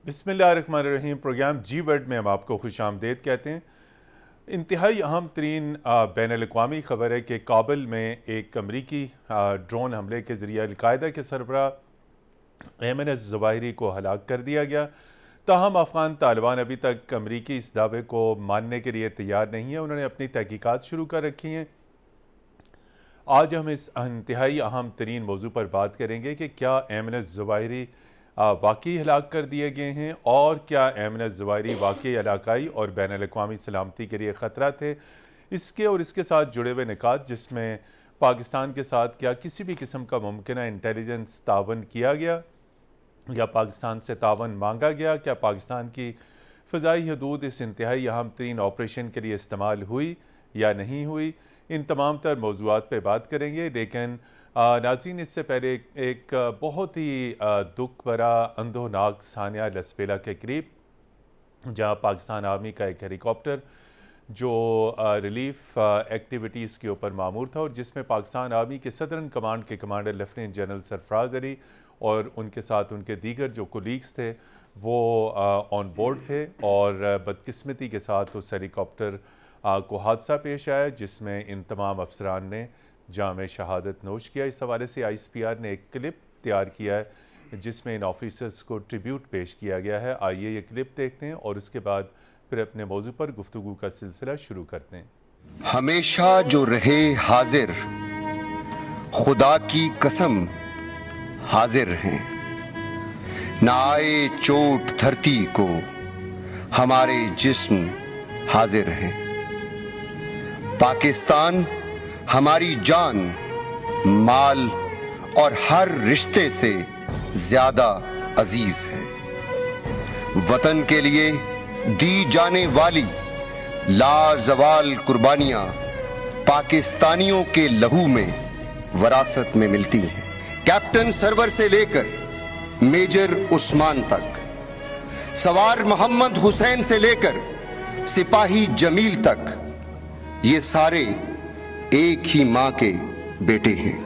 بسم اللہ الرحمن الرحیم۔ پروگرام جی ورڈ میں ہم آپ کو خوش آمدید کہتے ہیں۔ انتہائی اہم ترین بین الاقوامی خبر ہے کہ کابل میں ایک امریکی ڈرون حملے کے ذریعے القاعدہ کے سربراہ ایمن الظواہری کو ہلاک کر دیا گیا۔ تاہم افغان طالبان ابھی تک امریکی اس دعوے کو ماننے کے لیے تیار نہیں ہیں۔ انہوں نے اپنی تحقیقات شروع کر رکھی ہیں۔ آج ہم اس انتہائی اہم ترین موضوع پر بات کریں گے کہ کیا ایمن الظواہری واقعی ہلاک کر دیے گئے ہیں، اور کیا ایمن الظواہری واقعی علاقائی اور بین الاقوامی سلامتی کے لیے خطرہ تھے۔ اس کے اور اس کے ساتھ جڑے ہوئے نکات، جس میں پاکستان کے ساتھ کیا کسی بھی قسم کا ممکنہ انٹیلیجنس تعاون کیا گیا یا پاکستان سے تعاون مانگا گیا، کیا پاکستان کی فضائی حدود اس انتہائی اہم ترین آپریشن کے لیے استعمال ہوئی یا نہیں ہوئی، ان تمام تر موضوعات پہ بات کریں گے۔ لیکن ناظرین، اس سے پہلے ایک بہت ہی دکھ بھرا اندھوناک سانحہ لسبیلا کے قریب، جہاں پاکستان آرمی کا ایک ہیلی کاپٹر جو ریلیف ایکٹیویٹیز کے اوپر مامور تھا، اور جس میں پاکستان آرمی کے صدرن کمانڈ کے کمانڈر لیفٹیننٹ جنرل سرفراز علی اور ان کے ساتھ ان کے دیگر جو کولیگز تھے وہ آن بورڈ تھے، اور بدقسمتی کے ساتھ اس ہیلی کاپٹر کو حادثہ پیش آیا جس میں ان تمام افسران نے جام شہادت نوش کیا۔ اس حوالے سے ICPR نے ایک کلپ تیار کیا ہے جس میں ان آفیسرز کو ٹریبیوٹ پیش کیا گیا ہے۔ آئیے یہ کلپ دیکھتے ہیں اور اس کے بعد پھر اپنے موضوع پر گفتگو کا سلسلہ شروع کرتے ہیں۔ ہمیشہ جو رہے حاضر، خدا کی قسم حاضر ہیں، نہ آئے چوٹ دھرتی کو، ہمارے جسم حاضر ہیں۔ پاکستان ہماری جان، مال اور ہر رشتے سے زیادہ عزیز ہے۔ وطن کے لیے دی جانے والی لازوال قربانیاں پاکستانیوں کے لہو میں وراثت میں ملتی ہیں۔ کیپٹن سرور سے لے کر میجر عثمان تک، سوار محمد حسین سے لے کر سپاہی جمیل تک، یہ سارے ایک ہی ماں کے بیٹے ہیں۔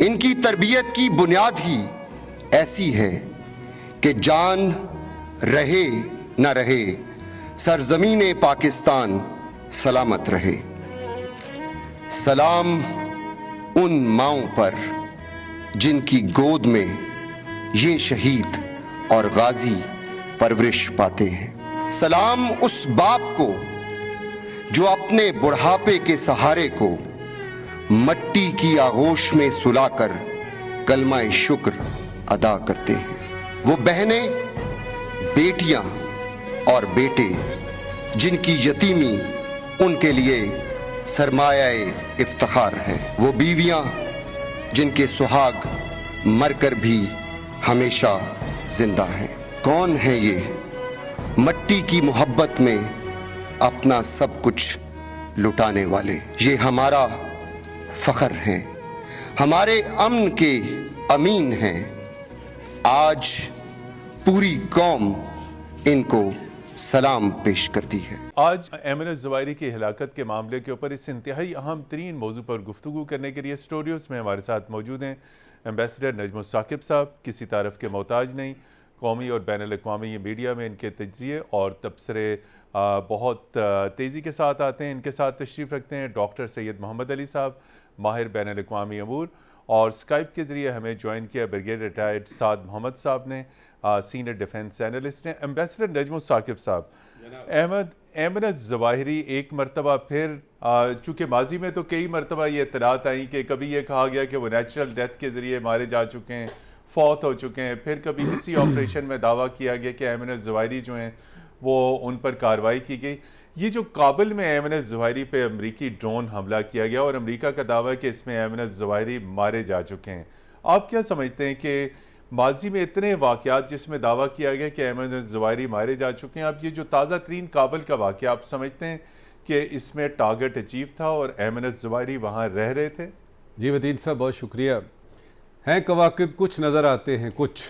ان کی تربیت کی بنیاد ہی ایسی ہے کہ جان رہے نہ رہے، سرزمین پاکستان سلامت رہے۔ سلام ان ماؤں پر جن کی گود میں یہ شہید اور غازی پرورش پاتے ہیں۔ سلام اس باپ کو جو اپنے بڑھاپے کے سہارے کو مٹی کی آغوش میں سلا کر کلمہ شکر ادا کرتے ہیں۔ وہ بہنیں، بیٹیاں اور بیٹے جن کی یتیمی ان کے لیے سرمایہ افتخار ہے۔ وہ بیویاں جن کے سہاگ مر کر بھی ہمیشہ زندہ ہیں۔ کون ہیں یہ مٹی کی محبت میں اپنا سب کچھ لٹانے والے؟ یہ ہمارا فخر ہیں، ہمارے امن کے امین ہیں۔ آج پوری قوم ان کو سلام پیش کرتی ہے۔ آج ایمن الظواہری کی ہلاکت کے معاملے کے اوپر اس انتہائی اہم ترین موضوع پر گفتگو کرنے کے لیے اسٹوڈیوز میں ہمارے ساتھ موجود ہیں ایمبیسڈر نجم الثاقب صاحب۔ کسی تعارف کے محتاج نہیں، قومی اور بین الاقوامی میڈیا میں ان کے تجزیے اور تبصرے بہت تیزی کے ساتھ آتے ہیں۔ ان کے ساتھ تشریف رکھتے ہیں ڈاکٹر سید محمد علی صاحب، ماہر بین الاقوامی امور، اور اسکائپ کے ذریعے ہمیں جوائن کیا بریگیڈ ریٹائرڈ سعد محمد صاحب نے، سینئر ڈیفنس اینالسٹ ہیں۔ ایمبیسڈر نجم الثاقب صاحب، ایمن الظواہری ایک مرتبہ پھر، چونکہ ماضی میں تو کئی مرتبہ یہ اطلاعات آئیں کہ کبھی یہ کہا گیا کہ وہ نیچرل ڈیتھ کے ذریعے مارے جا چکے ہیں، فوت ہو چکے ہیں، پھر کبھی کسی آپریشن میں دعویٰ کیا گیا کہ ایمن الظواہری جو ہیں وہ ان پر کارروائی کی گئی۔ یہ جو کابل میں ایمن الظواہری پہ امریکی ڈرون حملہ کیا گیا اور امریکہ کا دعویٰ ہے کہ اس میں ایمن الظواہری مارے جا چکے ہیں، آپ کیا سمجھتے ہیں کہ ماضی میں اتنے واقعات جس میں دعویٰ کیا گیا کہ ایمن الظواہری مارے جا چکے ہیں، اب یہ جو تازہ ترین کابل کا واقعہ، آپ سمجھتے ہیں کہ اس میں ٹارگٹ اچیو تھا اور ایمن الظواہری وہاں رہ رہے تھے؟ جی متین صاحب، بہت شکریہ۔ ہیں کواکب کچھ نظر آتے ہیں کچھ۔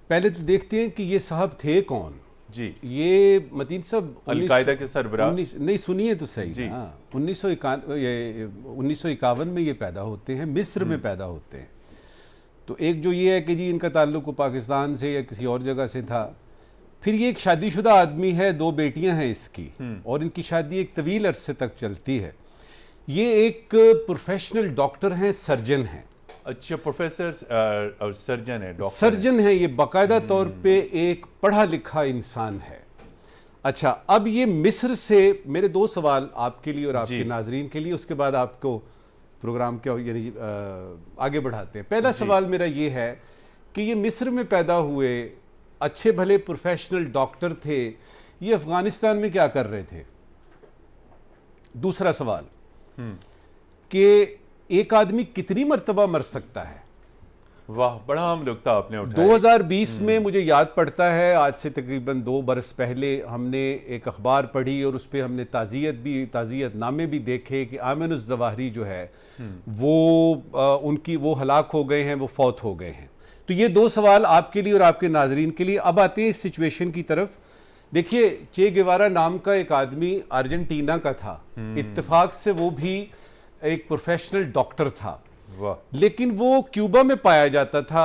پہلے تو دیکھتے ہیں کہ یہ صاحب تھے کون۔ جی، یہ متین صاحب القاعدہ کے سربراہ، نہیں سنیے تو صحیح جی، 1951 میں یہ پیدا ہوتے ہیں، مصر میں پیدا ہوتے ہیں۔ تو ایک جو یہ ہے کہ جی ان کا تعلق پاکستان سے یا کسی اور جگہ سے تھا. پھر یہ ایک شادی شدہ آدمی ہے, 2 بیٹیاں ہیں اس کی, اور ان کی شادی ایک طویل عرصے تک چلتی ہے. یہ ایک پروفیشنل ڈاکٹر ہیں, سرجن ہیں. اچھا, پروفیسر اور سرجن ہے, ڈاکٹر سرجن ہے, یہ باقاعدہ طور پہ ایک پڑھا لکھا انسان ہے. اچھا, اب یہ مصر سے, میرے 2 سوال آپ کے لیے اور آپ کے ناظرین کے لیے, اس کے بعد آپ کو پروگرام کیا یعنی آگے بڑھاتے ہیں. پہلا سوال میرا یہ ہے کہ یہ مصر میں پیدا ہوئے, اچھے بھلے پروفیشنل ڈاکٹر تھے, یہ افغانستان میں کیا کر رہے تھے؟ دوسرا سوال کہ ایک آدمی کتنی مرتبہ مر سکتا ہے؟ واہ, بڑا عام نکتہ آپ نے اٹھایا. 2020 میں مجھے یاد پڑتا ہے, آج سے تقریباً 2 برس پہلے ہم نے ایک اخبار پڑھی اور اس پہ ہم نے تعزیت نامے بھی دیکھے کہ ایمن الظواہری جو ہے وہ ہلاک ہو گئے ہیں, وہ فوت ہو گئے ہیں. تو یہ 2 سوال آپ کے لیے اور آپ کے ناظرین کے لیے. اب آتے ہیں اس سچویشن کی طرف. دیکھیے, چے گیوارا نام کا ایک آدمی ارجنٹینا کا تھا, اتفاق سے وہ بھی ایک پروفیشنل ڈاکٹر تھا, لیکن وہ کیوبا میں پایا جاتا تھا,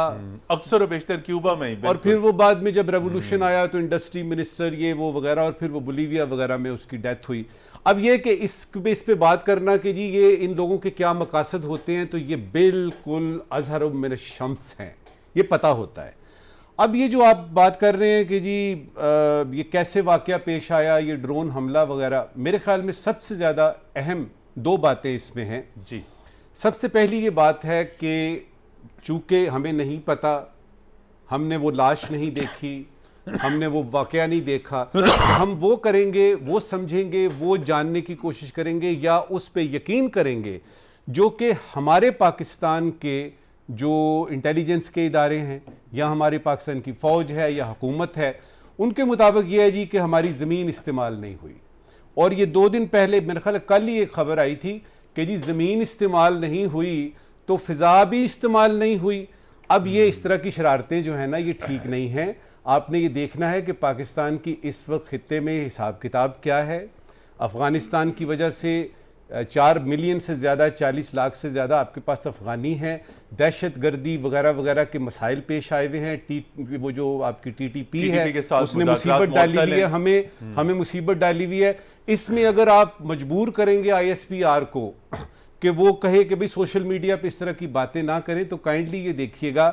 اکثر و بیشتر کیوبا میں ہی. اور پھر وہ بعد میں جب ریولوشن آیا تو انڈسٹری منسٹر یہ وہ وغیرہ, اور پھر وہ بولیویا وغیرہ میں اس کی ڈیتھ ہوئی. اب یہ کہ اس پہ بات کرنا کہ جی یہ ان لوگوں کے کیا مقاصد ہوتے ہیں, تو یہ بالکل اظہر من الشمس ہیں, یہ پتہ ہوتا ہے. اب یہ جو آپ بات کر رہے ہیں کہ جی یہ کیسے واقعہ پیش آیا, یہ ڈرون حملہ وغیرہ, میرے خیال میں سب سے زیادہ اہم 2 باتیں اس میں ہیں. جی, سب سے پہلی یہ بات ہے کہ چونکہ ہمیں نہیں پتا, ہم نے وہ لاش نہیں دیکھی, ہم نے وہ واقعہ نہیں دیکھا, ہم وہ کریں گے, وہ سمجھیں گے, وہ جاننے کی کوشش کریں گے یا اس پہ یقین کریں گے جو کہ ہمارے پاکستان کے جو انٹیلیجنس کے ادارے ہیں یا ہمارے پاکستان کی فوج ہے یا حکومت ہے, ان کے مطابق یہ ہے جی کہ ہماری زمین استعمال نہیں ہوئی. اور یہ 2 دن پہلے میرے خیال کل ہی ایک خبر آئی تھی کہ جی زمین استعمال نہیں ہوئی تو فضا بھی استعمال نہیں ہوئی. اب یہ اس طرح کی شرارتیں جو ہیں نا, یہ ٹھیک نہیں ہیں. آپ نے یہ دیکھنا ہے کہ پاکستان کی اس وقت خطے میں حساب کتاب کیا ہے. افغانستان کی وجہ سے 4 ملین سے زیادہ, 40 لاکھ سے زیادہ آپ کے پاس افغانی ہیں. دہشت گردی وغیرہ وغیرہ کے مسائل پیش آئے ہوئے ہیں. وہ جو آپ کی ٹی ٹی پی ہے اس نے مصیبت ڈالی ہوئی ہے, ہمیں مصیبت ڈالی ہوئی ہے. اس میں اگر آپ مجبور کریں گے ISPR کو کہ وہ کہے کہ بھئی سوشل میڈیا پہ اس طرح کی باتیں نہ کریں, تو کائنڈلی یہ دیکھیے گا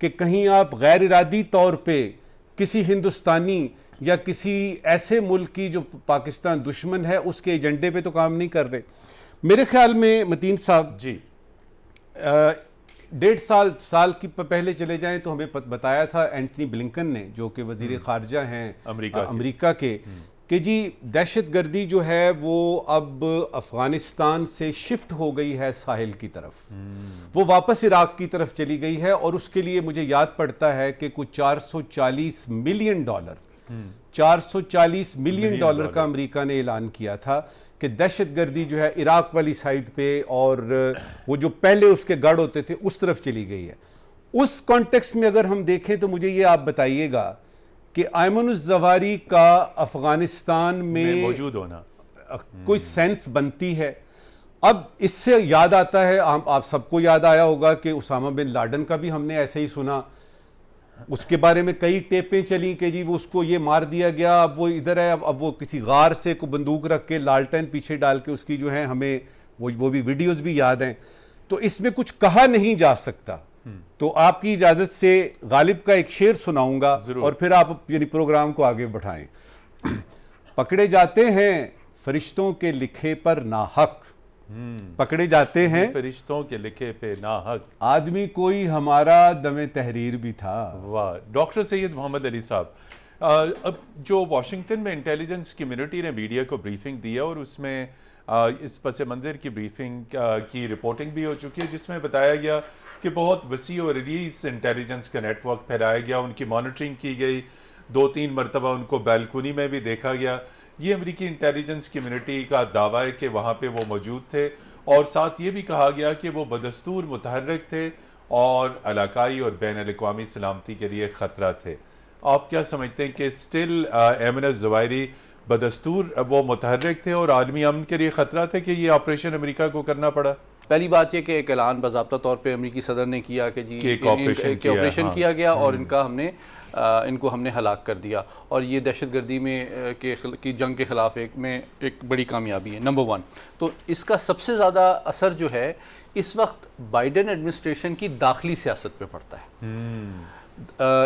کہ کہیں آپ غیر ارادی طور پہ کسی ہندوستانی یا کسی ایسے ملک کی جو پاکستان دشمن ہے اس کے ایجنڈے پہ تو کام نہیں کر رہے. میرے خیال میں متین صاحب, جی 1.5 سال کی پہلے چلے جائیں تو ہمیں بتایا تھا اینٹنی بلنکن نے, جو کہ وزیر خارجہ ہیں امریکہ کے, کہ جی دہشت گردی جو ہے وہ اب افغانستان سے شفٹ ہو گئی ہے ساحل کی طرف, وہ واپس عراق کی طرف چلی گئی ہے. اور اس کے لیے مجھے یاد پڑتا ہے کہ کچھ $440 ملین کا امریکہ نے اعلان کیا تھا کہ دہشت گردی جو ہے عراق والی سائڈ پہ اور وہ جو پہلے اس کے گڑھ ہوتے تھے اس طرف چلی گئی ہے. اس کانٹیکسٹ میں اگر ہم دیکھیں تو مجھے یہ آپ بتائیے گا کہ ایمن الظواہری کا افغانستان میں موجود ہونا کوئی سینس بنتی ہے؟ اب اس سے یاد آتا ہے, آپ سب کو یاد آیا ہوگا کہ اسامہ بن لادن کا بھی ہم نے ایسے ہی سنا, اس کے بارے میں کئی ٹیپیں چلیں کہ جی وہ اس کو یہ مار دیا گیا, اب وہ ادھر ہے, اب وہ کسی غار سے کو بندوق رکھ کے لالٹین پیچھے ڈال کے اس کی جو ہے ہمیں وہ بھی ویڈیوز بھی یاد ہیں. تو اس میں کچھ کہا نہیں جا سکتا. تو آپ کی اجازت سے غالب کا ایک شعر سناؤں گا اور پھر آپ یعنی پروگرام کو آگے بڑھائیں. پکڑے جاتے ہیں فرشتوں کے لکھے پر ناحق, پکڑے جاتے ہیں فرشتوں کے لکھے پہ ناحق, آدمی کوئی ہمارا دم تحریر بھی تھا. واہ. ڈاکٹر سید محمد علی صاحب, اب جو واشنگٹن میں انٹیلیجنس کمیونٹی نے میڈیا کو بریفنگ دی ہے اور اس میں اس پس منظر کی بریفنگ کی رپورٹنگ بھی ہو چکی ہے, جس میں بتایا گیا کہ بہت وسیع اور ریلیز انٹیلیجنس کا نیٹ ورک پھیلایا گیا, ان کی مانیٹرنگ کی گئی, 2-3 مرتبہ ان کو بیلکونی میں بھی دیکھا گیا. یہ امریکی انٹیلیجنس کمیونٹی کا دعویٰ ہے کہ وہاں پہ وہ موجود تھے, اور ساتھ یہ بھی کہا گیا کہ وہ بدستور متحرک تھے اور علاقائی اور بین الاقوامی سلامتی کے لیے خطرہ تھے. آپ کیا سمجھتے ہیں کہ سٹل ایمن الظواہری بدستور وہ متحرک تھے اور عالمی امن کے لیے خطرہ تھے کہ یہ آپریشن امریکہ کو کرنا پڑا؟ پہلی بات یہ کہ ایک اعلان باضابطہ طور پہ امریکی صدر نے کیا کہ جی آپریشن کیا گیا اور ان کو ہم نے ہلاک کر دیا، اور یہ دہشت گردی میں کی جنگ کے خلاف ایک بڑی کامیابی ہے، نمبر 1۔ تو اس کا سب سے زیادہ اثر جو ہے اس وقت بائیڈن ایڈمنسٹریشن کی داخلی سیاست پہ پڑتا ہے۔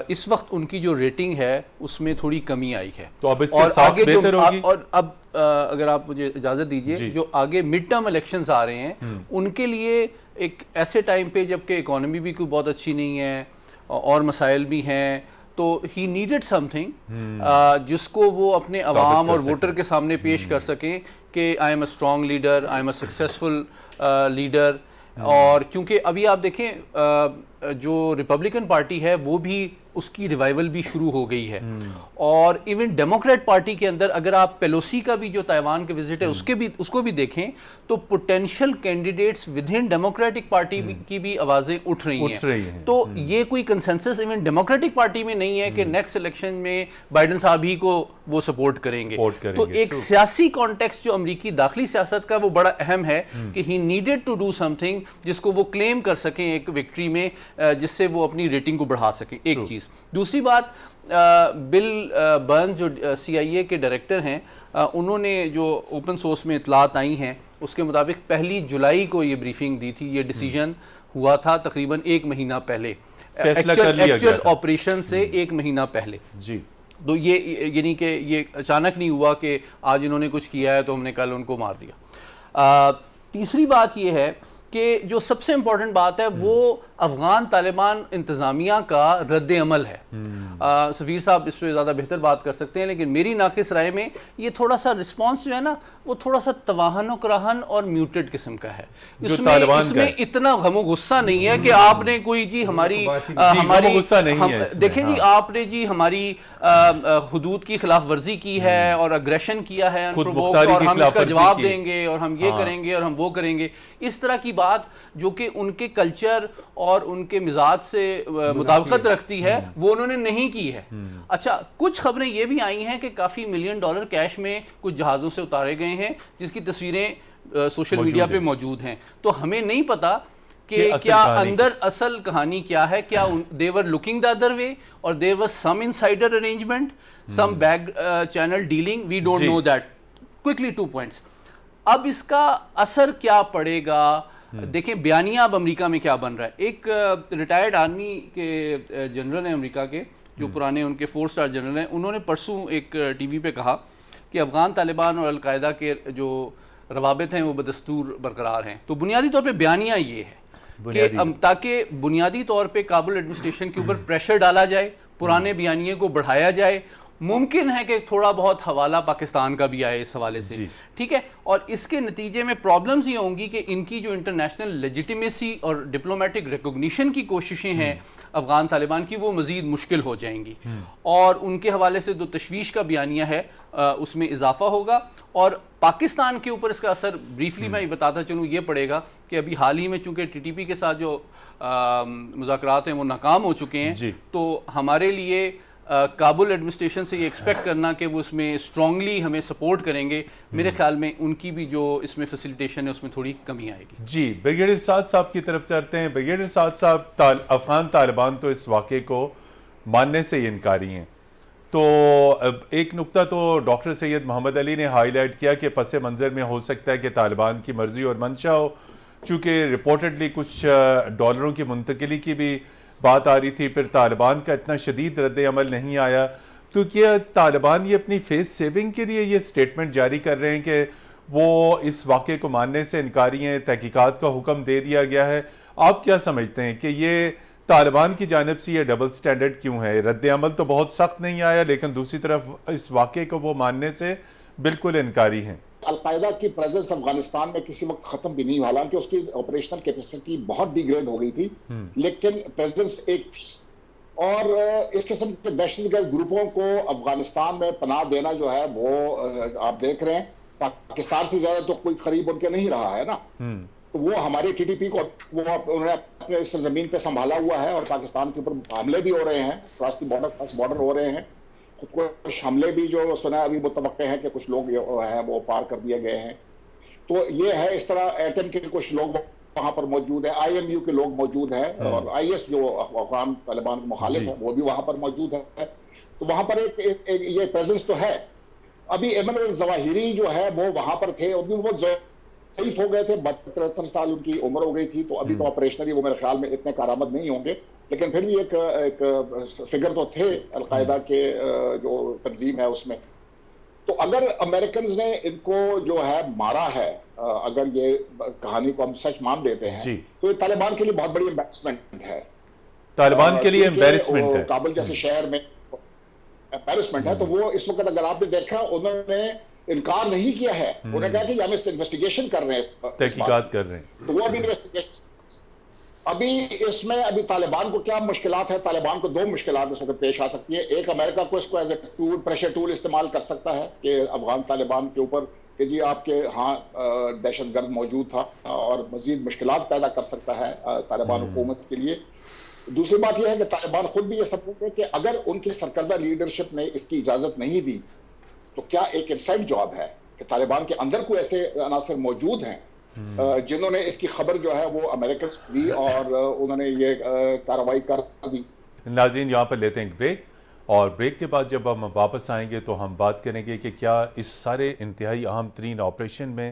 اس وقت ان کی جو ریٹنگ ہے اس میں تھوڑی کمی آئی ہے، تو اب اس سے ساتھ بہتر ہوگی۔ اور اب اگر آپ مجھے اجازت دیجئے، جو آگے مڈ ٹرم الیکشنز آ رہے ہیں ان کے لیے ایک ایسے ٹائم پہ جب کہ اکانومی بھی کوئی بہت اچھی نہیں ہے اور مسائل بھی ہیں، تو ہی نیڈڈ سم تھنگ جس کو وہ اپنے عوام اور ووٹر کے سامنے پیش کر سکیں کہ I am a strong leader, I am a successful leader. اور کیونکہ ابھی آپ دیکھیں جو ریپبلکن پارٹی ہے وہ بھی اس کی ریوائول بھی شروع ہو گئی ہے، اور ایون ڈیموکریٹ پارٹی کے اندر اگر آپ پیلوسی کا بھی جو تائیوان کے وزٹ ہے اس کو بھی دیکھیں تو potential candidates with in democratic party کی بھی آوازیں اٹھ رہی ہیں۔ تو یہ کوئی کنسنسس ایون ڈیموکریٹک پارٹی میں نہیں ہے کہ نیکسٹ الیکشن میں بائیڈن صاحب ہی کو وہ سپورٹ کریں گے۔ تو ایک سیاسی کانٹیکسٹ جو امریکی داخلی سیاست کا وہ بڑا اہم ہے کہ he needed to do something جس کو وہ کلیم کر سکیں ایک وکٹری میں، جس سے وہ اپنی ریٹنگ کو بڑھا سکیں، ایک چیز۔ دوسری بات، بل برنز جو سی آئی اے کے ڈائریکٹر ہیں، انہوں نے جو اوپن سورس میں اطلاعات آئی ہیں اس کے مطابق 1 جولائی کو یہ بریفنگ دی تھی، یہ ڈیسیجن ہوا تھا تقریباً 1 مہینہ پہلے، ایکچوئل آپریشن سے 1 مہینہ پہلے۔ جی، تو یہ یعنی کہ یہ اچانک نہیں ہوا کہ آج انہوں نے کچھ کیا ہے تو ہم نے کل ان کو مار دیا۔ تیسری بات یہ ہے کہ جو سب سے امپورٹنٹ بات ہے وہ افغان طالبان انتظامیہ کا رد عمل ہے۔ سفیر صاحب اس پہ زیادہ بہتر بات کر سکتے ہیں، لیکن میری ناقص رائے میں یہ تھوڑا سا رسپانس جو ہے نا وہ تھوڑا سا توہن و کراہن اور میوٹڈ قسم کا ہے۔ اس میں اتنا غم و غصہ نہیں ہے کہ آپ نے کوئی جی ہماری دیکھیں جی آپ نے جی ہماری حدود کی خلاف ورزی کی ہے اور اگریشن کیا ہے اور ہم اس کا جواب دیں گے اور ہم یہ کریں گے اور ہم وہ کریں گے، اس طرح کی بات جو کہ ان کے کلچر اور ان کے مزاج سے مطابقت رکھتی ہے وہ انہوں نے نہیں کی ہے۔ اچھا، کچھ خبریں یہ بھی آئی ہیں کہ کافی $1 ملین کیش میں کچھ جہازوں سے اتارے گئے ہیں جس کی تصویریں سوشل میڈیا پہ موجود ہیں، تو ہمیں نہیں پتا کہ کیا اندر اصل کہانی کیا ہے، کیا they were looking the other way or there was some insider arrangement, some back channel dealing, we don't know that. Quickly 2 points. اب اس کا اثر کیا پڑے گا؟ دیکھیں بیانیہ اب امریکہ میں کیا بن رہا ہے۔ ایک ریٹائرڈ آرمی کے جنرل ہیں امریکہ کے، جو پرانے ان کے 4 اسٹار جنرل ہیں، انہوں نے پرسوں ایک ٹی وی پہ کہا کہ افغان طالبان اور القاعدہ کے جو روابط ہیں وہ بدستور برقرار ہیں۔ تو بنیادی طور پہ بیانیہ یہ ہے کہ تاکہ بنیادی طور پہ کابل ایڈمنسٹریشن کے اوپر پریشر ڈالا جائے، پرانے بیانیے کو بڑھایا جائے، ممکن ہے کہ تھوڑا بہت حوالہ پاکستان کا بھی آئے اس حوالے سے، ٹھیک ہے، اور اس کے نتیجے میں پرابلمز یہ ہوں گی کہ ان کی جو انٹرنیشنل لیجیٹیمیسی اور ڈپلومیٹک ریکگنیشن کی کوششیں ہیں افغان طالبان کی وہ مزید مشکل ہو جائیں گی، اور ان کے حوالے سے جو تشویش کا بیانیہ ہے اس میں اضافہ ہوگا، اور پاکستان کے اوپر اس کا اثر بریفلی میں بتاتا چلوں یہ پڑے گا کہ ابھی حال ہی میں چونکہ ٹی ٹی پی کے ساتھ جو مذاکرات ہیں وہ ناکام ہو چکے ہیں، تو ہمارے لیے کابل ایڈمنسٹریشن سے یہ ایکسپیکٹ کرنا کہ وہ اس میں اسٹرانگلی ہمیں سپورٹ کریں گے، میرے خیال میں ان کی بھی جو اس میں فیسیلیٹیشن ہے اس میں تھوڑی کمی آئے گی۔ جی، بریگیڈیئر سعد صاحب کی طرف چلتے ہیں۔ بریگیڈیئر سعد صاحب، افغان طالبان تو اس واقعے کو ماننے سے ہی انکاری ہیں، تو ایک نقطہ تو ڈاکٹر سید محمد علی نے ہائی لائٹ کیا کہ پس منظر میں ہو سکتا ہے کہ طالبان کی مرضی اور منشا ہو، چونکہ رپورٹڈلی کچھ ڈالروں کی منتقلی کی بھی بات آ رہی تھی، پھر طالبان کا اتنا شدید رد عمل نہیں آیا، تو کیا طالبان یہ اپنی فیس سیونگ کے لیے یہ سٹیٹمنٹ جاری کر رہے ہیں کہ وہ اس واقعے کو ماننے سے انکاری ہیں، تحقیقات کا حکم دے دیا گیا ہے؟ آپ کیا سمجھتے ہیں کہ یہ طالبان کی جانب سے یہ ڈبل سٹینڈرڈ کیوں ہے؟ رد عمل تو بہت سخت نہیں آیا، لیکن دوسری طرف اس واقعے کو وہ ماننے سے بالکل انکاری ہیں۔ القاعدہ کی پریزنس افغانستان میں کسی وقت ختم بھی نہیں ہوا، حالانکہ اس کی آپریشنل کیپیسٹی بہت ڈی گریڈ ہو گئی تھی، لیکن پریزنس ایک تھی، اور اس قسم کے دہشت گرد گروپوں کو افغانستان میں پناہ دینا جو ہے وہ آپ دیکھ رہے ہیں پاکستان سے زیادہ تو کوئی قریب ان کے نہیں رہا ہے نا، تو وہ ہمارے ٹی ٹی پی کو وہ انہوں نے اپنے سرزمین پہ سنبھالا ہوا ہے، اور پاکستان کے اوپر حملے بھی ہو رہے ہیں، کراس دی بارڈر ہو رہے ہیں، کچھ حملے بھی جو سنا ابھی متوقع ہیں کہ کچھ لوگ ہیں وہ پار کر دیے گئے ہیں، تو یہ ہے اس طرح ایٹم کے کچھ لوگ وہاں پر موجود ہے, IMU کے لوگ موجود ہیں, اور IS جو افغان طالبان کے مخالف ہیں وہ بھی وہاں پر موجود ہے. تو وہاں پر ایک یہ پریزنس تو ہے. ابھی ایمن الظواہری جو ہے وہ وہاں پر تھے, اور بھی وہ ضعیف ہو گئے تھے, 73 سال ان کی عمر ہو گئی تھی, تو ابھی تو آپریشنلی وہ میرے خیال میں اتنے کارآمد نہیں ہوں گے, لیکن پھر بھی ایک فگر تو تھے القاعدہ کے جو تنظیم ہے اس میں. تو اگر امریکنز نے ان کو جو ہے مارا ہے, اگر یہ کہانی کو ہم سچ مان لیتے ہیں, تو یہ طالبان کے لیے بہت بڑی امبیرسمنٹ ہے. طالبان کے لیے امبیرسمنٹ ہے, کابل جیسے شہر میں امبیرسمنٹ ہے. تو وہ اس وقت اگر آپ نے دیکھا, انہوں نے انکار نہیں کیا ہے, انہوں نے کہا کہ ہم اس انویسٹیگیشن کر رہے ہیں, تحقیقات کر رہے ہیں. تو وہ ابھی اس میں ابھی طالبان کو کیا مشکلات ہے؟ طالبان کو 2 مشکلات اس وقت پیش آ سکتی ہے. ایک, امریکہ کو اس کو as a tool, pressure tool استعمال کر سکتا ہے کہ افغان طالبان کے اوپر کہ جی آپ کے ہاں دہشت گرد موجود تھا, اور مزید مشکلات پیدا کر سکتا ہے طالبان حکومت کے لیے. دوسری بات یہ ہے کہ طالبان خود بھی یہ سمجھتے ہیں کہ اگر ان کی سرکردہ لیڈرشپ نے اس کی اجازت نہیں دی, تو کیا ایک انسائڈ جاب ہے کہ طالبان کے اندر کوئی ایسے عناصر موجود ہیں جنہوں نے اس کی خبر جو ہے وہ امریکنز دی, اور انہوں نے یہ کارروائی کر دی. ناظرین, یہاں پر لیتے ہیں ایک بریک, اور بریک کے بعد جب ہم واپس آئیں گے تو ہم بات کریں گے کہ کیا اس سارے انتہائی اہم ترین آپریشن میں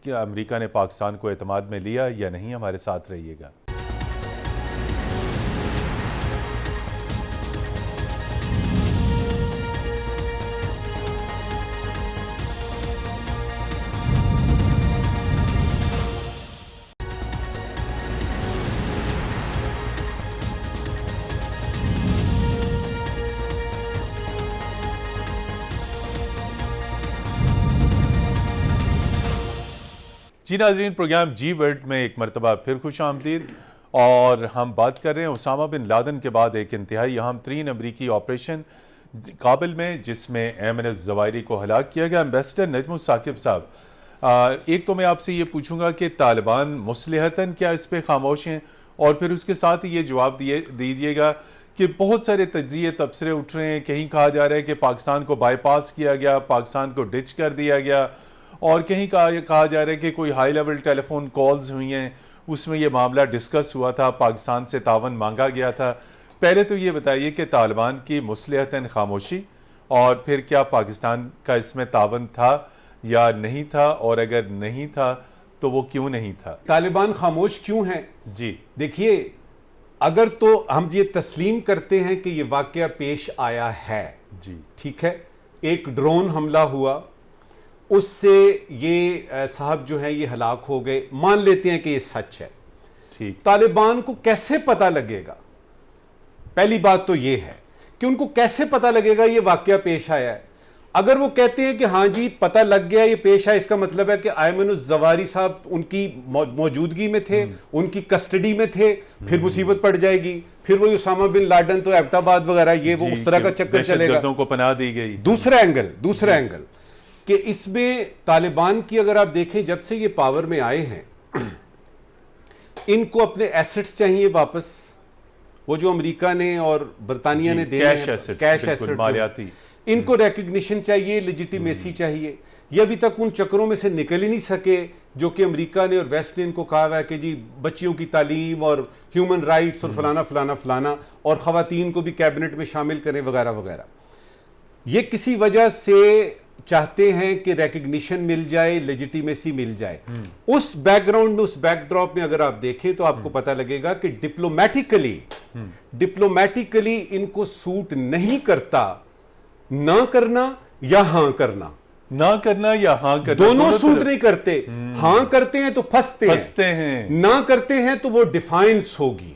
کیا امریکہ نے پاکستان کو اعتماد میں لیا یا نہیں. ہمارے ساتھ رہیے گا. جی ناظرین, پروگرام جی ورلڈ میں ایک مرتبہ پھر خوش آمدید, اور ہم بات کر رہے ہیں اسامہ بن لادن کے بعد ایک انتہائی اہم ترین امریکی آپریشن کابل میں, جس میں ایمن الظواہری کو ہلاک کیا گیا. ایمبیسڈر نجم الثاقب صاحب, ایک تو میں آپ سے یہ پوچھوں گا کہ طالبان مصلحتاً کیا اس پہ خاموش ہیں, اور پھر اس کے ساتھ ہی یہ جواب دیجیے گا کہ بہت سارے تجزیے تبصرے اٹھ رہے ہیں, کہیں کہا جا رہا ہے کہ پاکستان کو بائی پاس کیا گیا, پاکستان کو ڈچ کر دیا گیا, اور کہیں کہا جا رہا ہے کہ کوئی ہائی لیول ٹیلی فون کالز ہوئی ہیں, اس میں یہ معاملہ ڈسکس ہوا تھا, پاکستان سے تعاون مانگا گیا تھا. پہلے تو یہ بتائیے کہ طالبان کی مصلحتاً خاموشی, اور پھر کیا پاکستان کا اس میں تعاون تھا یا نہیں تھا, اور اگر نہیں تھا تو وہ کیوں نہیں تھا؟ طالبان خاموش کیوں ہیں؟ جی دیکھیے, اگر تو ہم یہ تسلیم کرتے ہیں کہ یہ واقعہ پیش آیا ہے, جی ٹھیک ہے, ایک ڈرون حملہ ہوا, اس سے یہ صاحب جو ہیں یہ ہلاک ہو گئے, مان لیتے ہیں کہ یہ سچ ہے. ٹھیک, طالبان کو کیسے پتہ لگے گا؟ پہلی بات تو یہ ہے کہ ان کو کیسے پتہ لگے گا یہ واقعہ پیش آیا ہے. اگر وہ کہتے ہیں کہ ہاں جی پتہ لگ گیا یہ پیش آیا, اس کا مطلب ہے کہ ایمن الظواہری صاحب ان کی موجودگی میں تھے, ان کی کسٹڈی میں تھے, پھر مصیبت پڑ جائے گی, پھر وہی اسامہ بن لادن تو ایبٹ آباد وغیرہ یہ وہ اس طرح کا چکر چلے گا. دہشت گردوں کو پناہ دی گئی. دوسرا اینگل کہ اس میں طالبان کی اگر آپ دیکھیں جب سے یہ پاور میں آئے ہیں, ان کو اپنے ایسٹس چاہیے واپس, وہ جو امریکہ نے اور برطانیہ نے دیے ہیں, کیش ایسٹ مالیاتی, ان کو ریکگنیشن چاہیے, لیجیٹیمیسی چاہیے. یہ ابھی تک ان چکروں میں سے نکل ہی نہیں سکے جو کہ امریکہ نے اور ویسٹ نے ان کو کہا ہوا ہے کہ جی بچیوں کی تعلیم اور ہیومن رائٹس اور فلانا فلانا فلانا, اور خواتین کو بھی کیبنٹ میں شامل کریں وغیرہ وغیرہ. یہ کسی وجہ سے چاہتے ہیں کہ ریکگنیشن مل جائے, لیجیٹیمیسی مل جائے. اس بیک گراؤنڈ میں, اس بیک ڈراپ میں اگر آپ دیکھیں تو آپ کو پتہ لگے گا کہ ڈپلومیٹیکلی ان کو سوٹ نہیں کرتا نہ کرنا یا ہاں کرنا. نہ کرنا یا ہاں کرنا, دونوں سوٹ نہیں کرتے. ہاں کرتے ہیں تو پھنستے ہیں, نہ کرتے ہیں تو وہ ڈیفائنس ہوگی.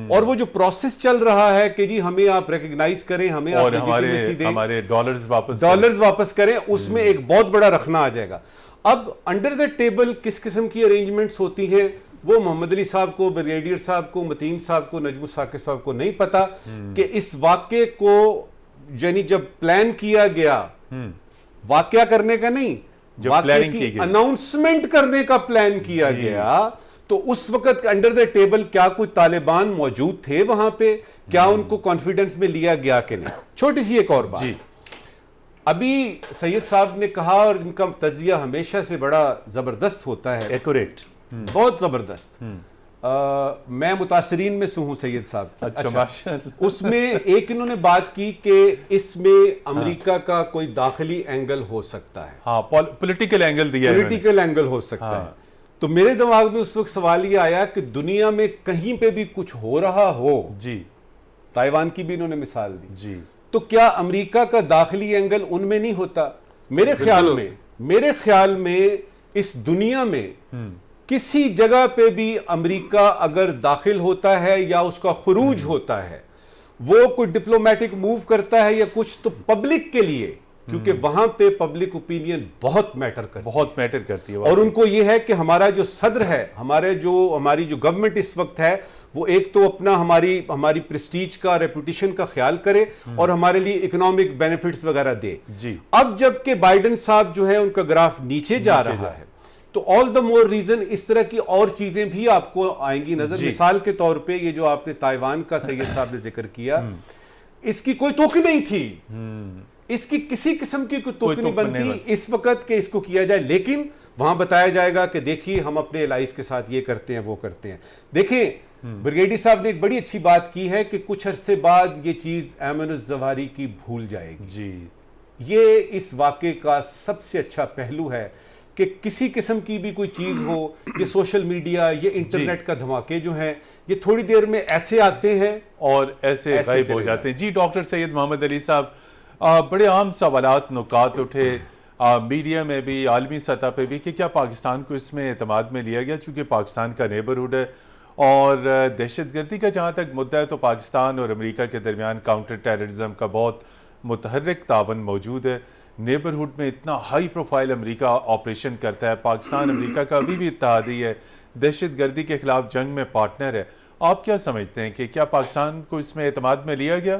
اور وہ جو پروسیس چل رہا ہے کہ جی ہمیں آپ ریکگنائز کریں, ہمیں آپ لیجیٹیمیسی دیں, ہمارے ڈالرز واپس کریں, اس میں ایک بہت بڑا رکھنا آ جائے گا. اب انڈر دا ٹیبل کس قسم کی ارینجمنٹس ہوتی ہیں وہ محمد علی صاحب کو, بریگیڈیئر صاحب کو, متین صاحب کو, نجم الثاقب صاحب کو نہیں پتا کہ اس واقعے کو یعنی جب پلان کیا گیا, واقعہ کرنے کا نہیں, واقعے کی اناؤنسمنٹ کرنے کا پلان کیا گیا, تو اس وقت انڈر دا ٹیبل کیا کوئی طالبان موجود تھے وہاں پہ؟ کیا ان کو کانفیڈنس میں لیا گیا کہ نہیں؟ چھوٹی سی ایک اور بات, ابھی سید صاحب نے کہا, اور ان کا تجزیہ ہمیشہ سے بڑا زبردست ہوتا ہے, ایکوریٹ, بہت زبردست. میں متاثرین میں سے ہوں سید صاحب. اچھا. اس میں ایک انہوں نے بات کی کہ اس میں امریکہ کا کوئی داخلی اینگل ہو سکتا ہے. ہاں, پولیٹیکل اینگل دیا ہے. پولیٹیکل اینگل ہو سکتا ہے. تو میرے دماغ میں اس وقت سوال یہ آیا کہ دنیا میں کہیں پہ بھی کچھ ہو رہا ہو, جی, تائیوان کی بھی انہوں نے مثال دی, جی, تو کیا امریکہ کا داخلی اینگل ان میں نہیں ہوتا؟ میرے خیال میں اس دنیا میں کسی جگہ پہ بھی امریکہ اگر داخل ہوتا ہے یا اس کا خروج ہوتا ہے, وہ کوئی ڈپلومیٹک موو کرتا ہے یا کچھ, تو پبلک کے لیے, کیونکہ وہاں پہ پبلک اوپینین بہت میٹر کرتی ہے, اور ان کو یہ ہے کہ ہمارا جو صدر ہے, ہماری جو گورنمنٹ اس وقت ہے, وہ ایک تو اپنا ہماری پریسٹیج کا, ریپوٹیشن کا خیال کرے اور ہمارے لیے اکنامک بینیفٹس وغیرہ دے. جی. اب جب کہ بائیڈن صاحب جو ہے ان کا گراف نیچے جا رہا ہے, تو آل دا مور ریزن اس طرح کی اور چیزیں بھی آپ کو آئیں گی نظر. مثال کے طور پہ یہ جو آپ نے تائیوان کا سید صاحب نے ذکر کیا, اس کی کوئی توقع نہیں تھی, اس کی کسی قسم کی کوئی توقع نہیں بنتی اس وقت کہ اس کو کیا جائے, لیکن وہاں بتایا جائے گا کہ دیکھیے ہم اپنے الائز کے ساتھ یہ کرتے ہیں, وہ کرتے ہیں. دیکھیں, بریگیڈیئر صاحب نے ایک بڑی اچھی بات کی ہے کہ کچھ عرصے بعد یہ چیز ایمن الظواہری کی بھول جائے گی. جی. یہ اس واقعے کا سب سے اچھا پہلو ہے کہ کسی قسم کی بھی کوئی چیز ہو, یہ سوشل میڈیا, یہ انٹرنیٹ کا دھماکے جو ہیں, یہ تھوڑی دیر میں ایسے آتے ہیں اور ایسے غائب ہو جاتے ہیں. جی, ڈاکٹر سید محمد علی صاحب, بڑے عام سوالات, نکات اٹھے میڈیا میں بھی, عالمی سطح پہ بھی, کہ کیا پاکستان کو اس میں اعتماد میں لیا گیا, چونکہ پاکستان کا نیبرہڈ ہے, اور دہشت گردی کا جہاں تک مدعا ہے تو پاکستان اور امریکہ کے درمیان کاؤنٹر ٹیررزم کا بہت متحرک تعاون موجود ہے. نیبرہڈ میں اتنا ہائی پروفائل امریکہ آپریشن کرتا ہے, پاکستان امریکہ کا ابھی بھی اتحادی ہے, دہشت گردی کے خلاف جنگ میں پارٹنر ہے. آپ کیا سمجھتے ہیں کہ کیا پاکستان کو اس میں اعتماد میں لیا گیا؟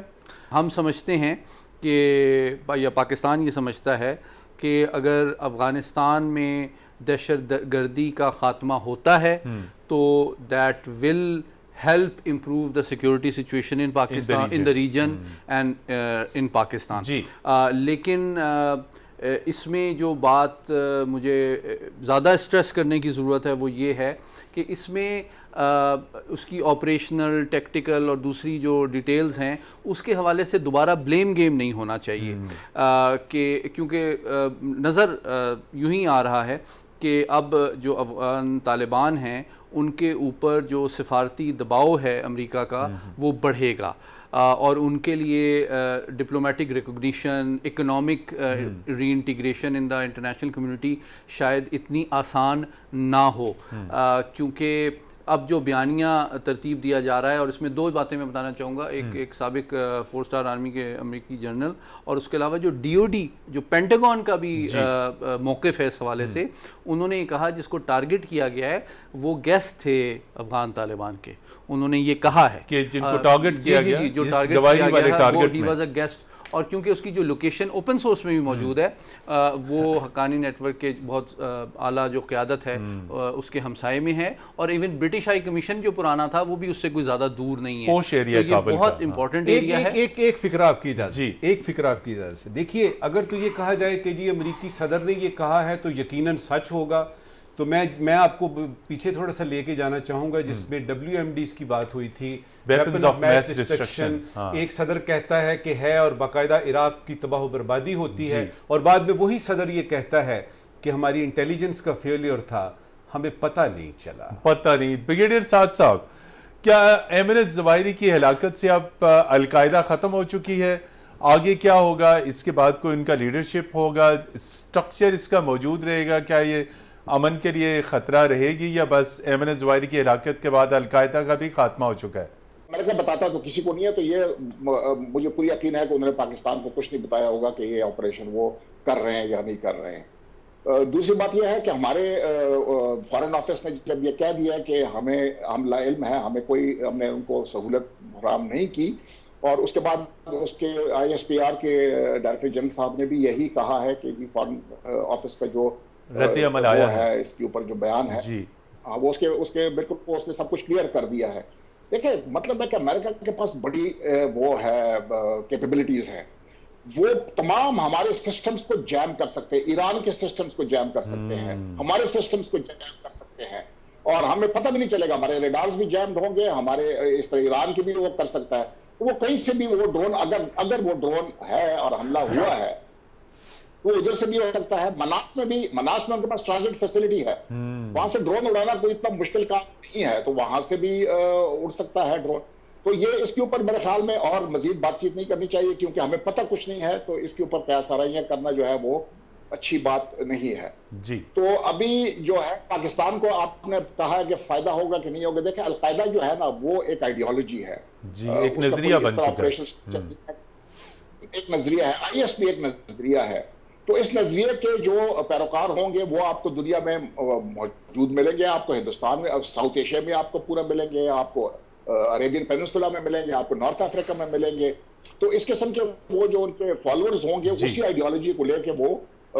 ہم سمجھتے ہیں کہ, یا پاکستان یہ سمجھتا ہے کہ اگر افغانستان میں دہشت گردی کا خاتمہ ہوتا ہے تو that will help improve the security situation in Pakistan, in the region and in Pakistan. لیکن اس میں جو بات مجھے زیادہ اسٹریس کرنے کی ضرورت ہے وہ یہ ہے کہ اس میں اس کی آپریشنل, ٹیکٹیکل اور دوسری جو ڈیٹیلز ہیں اس کے حوالے سے دوبارہ بلیم گیم نہیں ہونا چاہیے, کہ کیونکہ نظر یوں ہی آ رہا ہے کہ اب جو افغان طالبان ہیں ان کے اوپر جو سفارتی دباؤ ہے امریکہ کا وہ بڑھے گا, اور ان کے لیے diplomatic recognition, economic reintegration in the international community شاید اتنی آسان نہ ہو, کیونکہ اب جو بیانیہ ترتیب دیا جا رہا ہے, اور اس میں دو باتیں میں بتانا چاہوں گا, ایک سابق 4 اسٹار آرمی کے امریکی جنرل, اور اس کے علاوہ جو ڈی او ڈی, جو پینٹاگون کا بھی موقف ہے اس حوالے سے, انہوں نے یہ کہا جس کو ٹارگٹ کیا گیا ہے وہ گیسٹ تھے افغان طالبان کے. انہوں نے یہ کہا ہے کہ جن کو ٹارگٹ کیا گیا, جو ٹارگٹ کیا گیا ہے وہ ہی واز اے گیسٹ, اور کیونکہ اس کی جو لوکیشن اوپن سورس میں بھی موجود ہے, وہ حقانی نیٹ ورک کے بہت اعلیٰ جو قیادت ہے اس کے ہمسائے میں ہے, اور ایون برٹش ہائی کمیشن جو پرانا تھا وہ بھی اس سے کوئی زیادہ دور نہیں ہے. پوش ایریا, یہ بہت امپورٹنٹ ایریا ہے. ایک فکر آپ کی اجازت, ایک فکر آپ کی اجازت سے دیکھیے, اگر تو یہ کہا جائے کہ جی امریکی صدر نے یہ کہا ہے تو یقیناً سچ ہوگا, تو میں آپ کو پیچھے تھوڑا سا لے کے جانا چاہوں گا جس میں WMDs کی بات ہوئی تھی, Weapons of Mass Destruction. ایک صدر کہتا ہے کہ ہے اور باقاعدہ عراق کی تباہ و بربادی ہوتی ہے, اور بعد میں وہی صدر یہ کہتا ہے کہ ہماری انٹیلیجنس کا فیلئر تھا, ہمیں پتہ نہیں چلا. پتہ نہیں. بریگیڈیئر سعد صاحب, کیا ایمن الظواہری کی ہلاکت سے اب القاعدہ ختم ہو چکی ہے؟ آگے کیا ہوگا؟ اس کے بعد کوئی ان کا لیڈرشپ ہوگا, اسٹرکچر اس کا موجود رہے گا؟ کیا یہ امن کے لیے خطرہ رہے گی, یا بس ایمن الظواہری کی ہلاکت کے بعد القاعدہ کا بھی خاتمہ ہو چکا ہے؟ میں نے بتاتا تو کسی کو نہیں ہے, تو یہ مجھے پوری یقین ہے کہ انہوں نے پاکستان کو کچھ نہیں بتایا ہوگا کہ یہ آپریشن وہ کر رہے ہیں یا نہیں کر رہے ہیں. دوسری بات یہ ہے کہ ہمارے فارن آفس نے جب یہ کہہ دیا کہ ہم لا علم ہے, ہم نے ان کو سہولت فراہم نہیں کی, اور اس کے بعد اس کے ISPR کے ڈائریکٹر جنرل صاحب نے بھی یہی کہا ہے کہ فارن آفس کا جو رد عمل آیا ہے اس کے اوپر جو بیان ہے, وہ اس کے بالکل اس نے سب کچھ کلیئر کر دیا ہے. دیکھیں, مطلب ہے کہ امریکہ کے پاس بڑی وہ ہے کیپیبلٹیز ہیں, وہ تمام ہمارے سسٹمز کو جیم کر سکتے ہیں, ایران کے سسٹمز کو جیم کر سکتے ہیں, ہمارے سسٹمز کو جیم کر سکتے ہیں, اور ہمیں پتہ بھی نہیں چلے گا, ہمارے ریڈارز بھی جیمڈ ہوں گے, ہمارے اس طرح ایران کی بھی وہ کر سکتا ہے, وہ کہیں سے بھی وہ ڈرون اگر وہ ڈرون ہے اور حملہ ہوا ہے وہ ادھر سے بھی ہو سکتا ہے. مناس میں ان کے پاس ٹرانزٹ فیسلٹی ہے, وہاں سے ڈرون اڑانا کوئی اتنا مشکل کام نہیں ہے, تو وہاں سے بھی اڑ سکتا ہے ڈرون. تو یہ اس کے اوپر میرے خیال میں اور مزید بات چیت نہیں کرنی چاہیے, کیونکہ ہمیں پتہ کچھ نہیں ہے, تو اس کے اوپر قیاس آرائیاں کرنا جو ہے وہ اچھی بات نہیں ہے. جی تو ابھی جو ہے پاکستان کو آپ نے کہا کہ فائدہ ہوگا کہ نہیں ہوگا, دیکھیں القاعدہ جو ہے نا وہ ایک آئیڈیالوجی ہے, جی, ایک نظریہ بن چکا ہے, ایک نظریہ ہے, آئی ایس بھی ایک نظریہ ہے. تو اس نظریے کے جو پیروکار ہوں گے وہ آپ کو دنیا میں موجود ملیں گے, آپ کو ہندوستان میں, ساؤتھ ایشیا میں آپ کو پورا ملیں گے, آپ کو عربین پیننسولا میں ملیں گے, آپ کو نارتھ افریقہ میں ملیں گے. تو اس قسم کے وہ جو ان کے فالوورز ہوں گے اسی آئیڈیالوجی کو لے کے وہ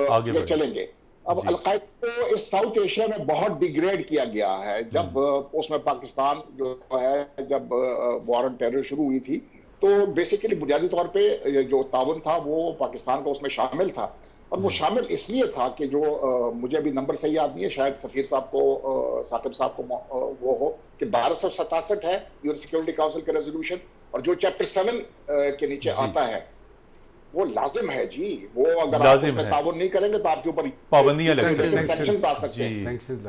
آگے چلیں گے. اب القاعدہ کو اس ساؤتھ ایشیا میں بہت ڈیگریڈ کیا گیا ہے. جب اس میں پاکستان جو ہے جب وار آن ٹیرر شروع ہوئی تھی تو بیسیکلی بنیادی طور پہ جو تعاون تھا وہ پاکستان کا اس میں شامل تھا, اور وہ شامل اس لیے تھا کہ جو مجھے ابھی نمبر صحیح یاد نہیں ہے, شاید سفیر صاحب کو, ثاقب صاحب کو وہ ہو, کہ 1267 ہے یو این سیکورٹی کاؤنسل کا ریزولوشن, اور جو چیپٹر 7 کے نیچے آتا ہے وہ لازم ہے جی, وہ اگر آپ اس میں تعاون نہیں کریں گے تو آپ کے اوپر پابندیاں لگ سکتی ہیں, سینکشنز آ سکتے ہیں, سینکشنز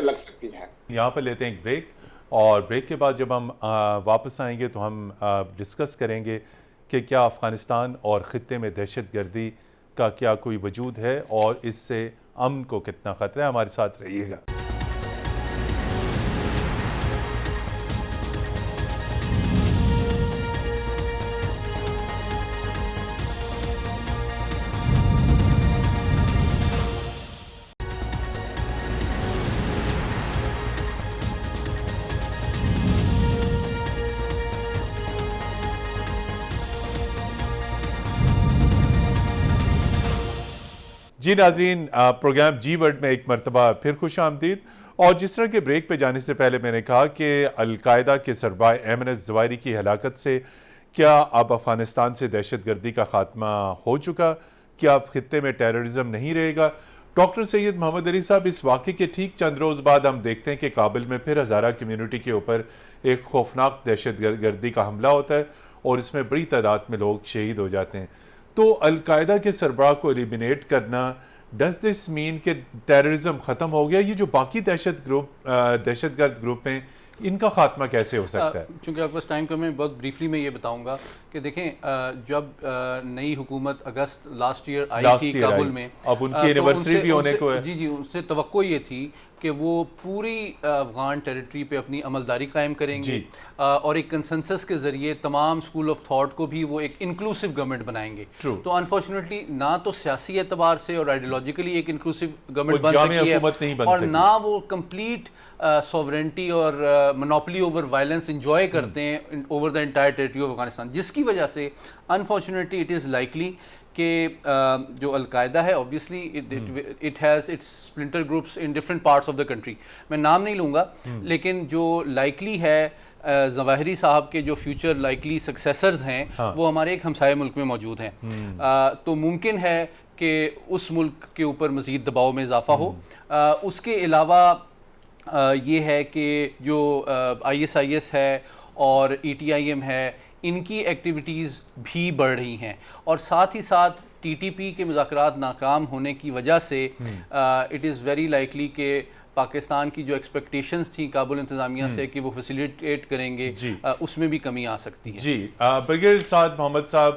لگ سکتی ہیں. یہاں پر لیتے ہیں ایک بریک, اور بریک کے بعد جب ہم واپس آئیں گے تو ہم ڈسکس کریں گے کہ کیا افغانستان اور خطے میں دہشت گردی کا کیا کوئی وجود ہے اور اس سے امن کو کتنا خطرہ ہے. ہمارے ساتھ رہیے گا. جی ناظرین, پروگرام جی ورلڈ میں ایک مرتبہ پھر خوش آمدید. اور جس طرح کے بریک پہ جانے سے پہلے میں نے کہا کہ القاعدہ کے سربراہ ایمن الظواہری کی ہلاکت سے کیا اب افغانستان سے دہشت گردی کا خاتمہ ہو چکا, کیا اب خطے میں ٹیررزم نہیں رہے گا. ڈاکٹر سید محمد علی صاحب, اس واقعے کے ٹھیک چند روز بعد ہم دیکھتے ہیں کہ کابل میں پھر ہزارہ کمیونٹی کے اوپر ایک خوفناک دہشت گردی کا حملہ ہوتا ہے اور اس میں بڑی تعداد میں لوگ شہید ہو جاتے ہیں. تو القاعدہ کے سربراہ کو ایلیمینیٹ کرنا, ڈز دس مین کہ ٹیررزم ختم ہو گیا؟ یہ جو باقی دہشت گرد گروپ ہیں ان کا خاتمہ کیسے ہو سکتا ہے؟ چونکہ آپ پاس ٹائم کم ہے, بہت بریفلی میں یہ بتاؤں گا کہ دیکھیں جب نئی حکومت اگست لاسٹ ایئر آئی تھی کابل میں, اب ان کی اینیورسری بھی ہونے کو ہے, جی ان سے توقع یہ تھی کہ وہ پوری افغان ٹیریٹری پہ اپنی عملداری قائم کریں گے اور ایک کنسنسس کے ذریعے تمام اسکول آف تھاٹ کو بھی وہ ایک انکلوسیو گورنمنٹ بنائیں گے. تو انفارچونیٹلی نہ تو سیاسی اعتبار سے اور آئیڈیولوجیکلی ایک انکلوسیو گورنمنٹ بن سکی ہے, اور نہ وہ کمپلیٹ سوورنٹی اور منوپلی اوور وائلنس انجوائے کرتے ہیں over the entire territory of Afghanistan, جس کی وجہ سے انفارچونیٹلی اٹ از لائکلی کہ جو القاعدہ ہے obviously it has its splinter groups in different parts of the country. میں نام نہیں لوں گا, لیکن جو لائکلی ہے ظواہری صاحب کے جو فیوچر لائکلی سکسیسرز ہیں وہ ہمارے ایک ہمسائے ملک میں موجود ہیں, تو ممکن ہے کہ اس ملک کے اوپر مزید دباؤ میں اضافہ ہو. اس کے علاوہ یہ ہے کہ جو ISIS ہے اور ETIM ہے, ان کی ایکٹیویٹیز بھی بڑھ رہی ہیں, اور ساتھ ہی ساتھ TTP کے مذاکرات ناکام ہونے کی وجہ سے اٹ از ویری لائکلی کہ پاکستان کی جو ایکسپیکٹیشنز تھیں کابل انتظامیہ سے کہ وہ فیسیلیٹیٹ کریں گے, اس میں بھی کمی آ سکتی ہے. جی بریگیڈیئر سعد محمد صاحب,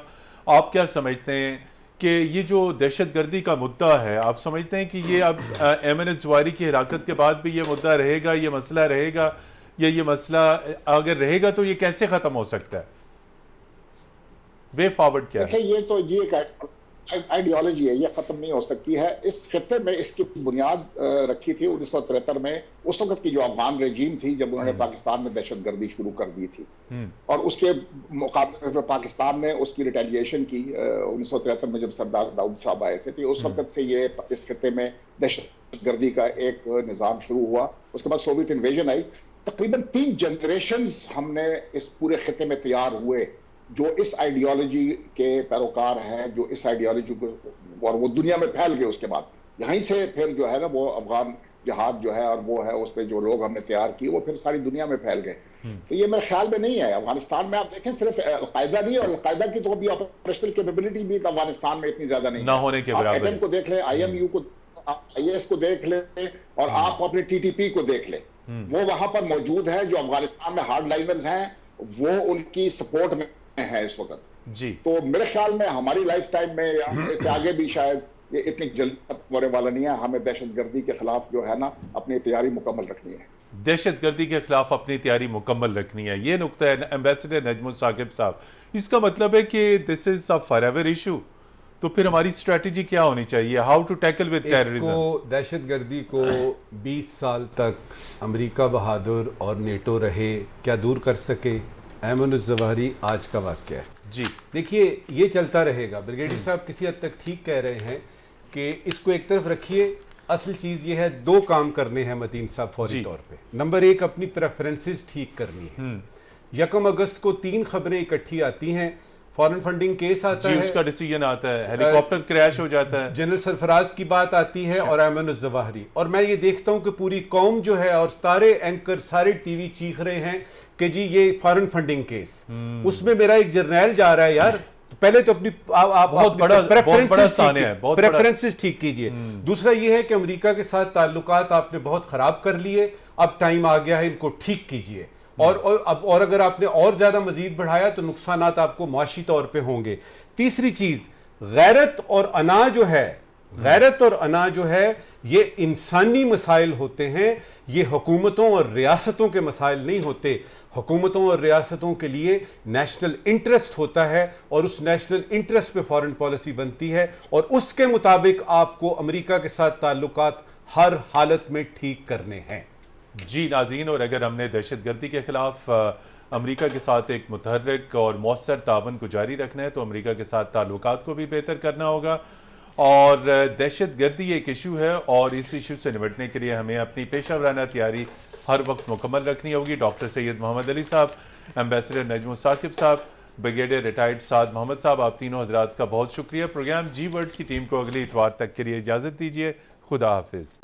آپ کیا سمجھتے ہیں کہ یہ جو دہشت گردی کا مدعا ہے, آپ سمجھتے ہیں کہ یہ اب ایمن الظواہری کی ہلاکت کے بعد بھی یہ مدعا رہے گا, یہ مسئلہ رہے گا, یا یہ مسئلہ اگر رہے گا تو یہ کیسے ختم ہو سکتا ہے؟ وے فارورڈ کیا ہے؟ یہ تو یہ ایک آئیڈیالوجی ہے, یہ ختم نہیں ہو سکتی ہے. اس خطے میں اس کی بنیاد رکھی تھی 1973 میں اس وقت کی جو افغان رجیم تھی, جب انہوں نے پاکستان میں دہشت گردی شروع کر دی تھی, اور اس کے مقابلے میں پاکستان نے اس کی ریٹیلیشن کی 1973 میں جب سردار داؤد صاحب آئے تھے. تو اس وقت سے یہ اس خطے میں دہشت گردی کا ایک نظام شروع ہوا. اس کے بعد سوویت انویژن آئی. تقریباً 3 جنریشنز ہم نے اس پورے خطے میں تیار ہوئے جو اس آئیڈیالوجی کے پیروکار ہیں, جو اس آئیڈیالوجی کو, اور وہ دنیا میں پھیل گئے. اس کے بعد یہیں سے پھر جو ہے نا وہ افغان جہاد جو ہے اور وہ ہے اس پہ جو لوگ ہم نے تیار کی وہ پھر ساری دنیا میں پھیل گئے. تو یہ میرے خیال میں نہیں ہے. افغانستان میں آپ دیکھیں صرف القاعدہ نہیں، اور القاعدہ کی تو بھی آپریشنل کیپیبلٹی بھی افغانستان میں اتنی زیادہ نہیں نہ ہونے کے برابر. آپ IM کو دیکھ لیں، IMU کو، IS کو دیکھ لیں، اور آپ اپنے TTP کو دیکھ لیں، وہ وہاں پر موجود ہے. جو افغانستان میں ہارڈ لائنرز ہیں وہ ان کی سپورٹ میں ہے اس وقت. جی تو میرے خیال میں ہماری لائف ٹائم میں یا اس سے آگے بھی شاید یہ اتنی جلدی ختم ہونے والا نہیں ہے. ہمیں دہشت گردی کے خلاف جو ہے نا اپنی تیاری مکمل رکھنی ہے. دہشت گردی کے خلاف اپنی تیاری مکمل رکھنی ہے، یہ نقطہ ہے ایمبیسڈر نجم الثاقب صاحب. اس کا مطلب ہے کہ this is a forever issue. تو پھر ہماری اسٹریٹجی کیا ہونی چاہیے؟ ہاؤ ٹو ٹیکل ود اس ٹیررزم. کو دہشت گردی کو 20 سال تک امریکہ بہادر اور نیٹو رہے، کیا دور کر سکے؟ ایمن الظواہری آج کا واقعہ ہے. جی دیکھیے یہ چلتا رہے گا. بریگیڈیئر صاحب کسی حد تک ٹھیک کہہ رہے ہیں کہ اس کو ایک طرف رکھیے. اصل چیز یہ ہے 2 کام کرنے ہیں متین صاحب فوری طور پہ. نمبر 1 اپنی پریفرنسز ٹھیک کرنی ہے. 1 اگست کو 3 خبریں اکٹھی آتی ہیں. فارن فنڈنگ کیس آتا جی ہے، اس کا ڈیسیجن آتا ہے، ہیلی کاپٹر کریش ہو جاتا ہے، جنرل سرفراز کی بات آتی ہے، اور ایمن الظواہری. اور میں یہ دیکھتا ہوں کہ پوری قوم جو ہے اور سارے اینکر سارے ٹی وی چیخ رہے ہیں کہ جی یہ فارن فنڈنگ کیس. اس میں میرا ایک جرنیل جا رہا ہے یار. پہلے تو اپنی بہت بڑا سانے ہے، بہت بڑا پریفرنسز ٹھیک کیجئے. دوسرا یہ ہے کہ امریکہ کے ساتھ تعلقات آپ نے بہت خراب کر لیے، اب ٹائم آ گیا ہے ان کو ٹھیک کیجئے. اور اگر آپ نے اور زیادہ مزید بڑھایا تو نقصانات آپ کو معاشی طور پہ ہوں گے. تیسری چیز غیرت اور انا جو ہے، غیرت اور انا جو ہے یہ انسانی مسائل ہوتے ہیں، یہ حکومتوں اور ریاستوں کے مسائل نہیں ہوتے. حکومتوں اور ریاستوں کے لیے نیشنل انٹرسٹ ہوتا ہے، اور اس نیشنل انٹرسٹ پہ فارن پالیسی بنتی ہے، اور اس کے مطابق آپ کو امریکہ کے ساتھ تعلقات ہر حالت میں ٹھیک کرنے ہیں. جی ناظرین، اور اگر ہم نے دہشت گردی کے خلاف امریکہ کے ساتھ ایک متحرک اور مؤثر تعاون کو جاری رکھنا ہے تو امریکہ کے ساتھ تعلقات کو بھی بہتر کرنا ہوگا. اور دہشت گردی ایک ایشو ہے، اور اس ایشو سے نمٹنے کے لیے ہمیں اپنی پیشہ ورانہ تیاری ہر وقت مکمل رکھنی ہوگی. ڈاکٹر سید محمد علی صاحب، ایمبیسڈر نجم الثاقب صاحب، بریگیڈیئر ریٹائرڈ سعد محمد صاحب، آپ تینوں حضرات کا بہت شکریہ. پروگرام جی ورلڈ کی ٹیم کو اگلی اتوار تک کے لیے اجازت دیجیے. خدا حافظ.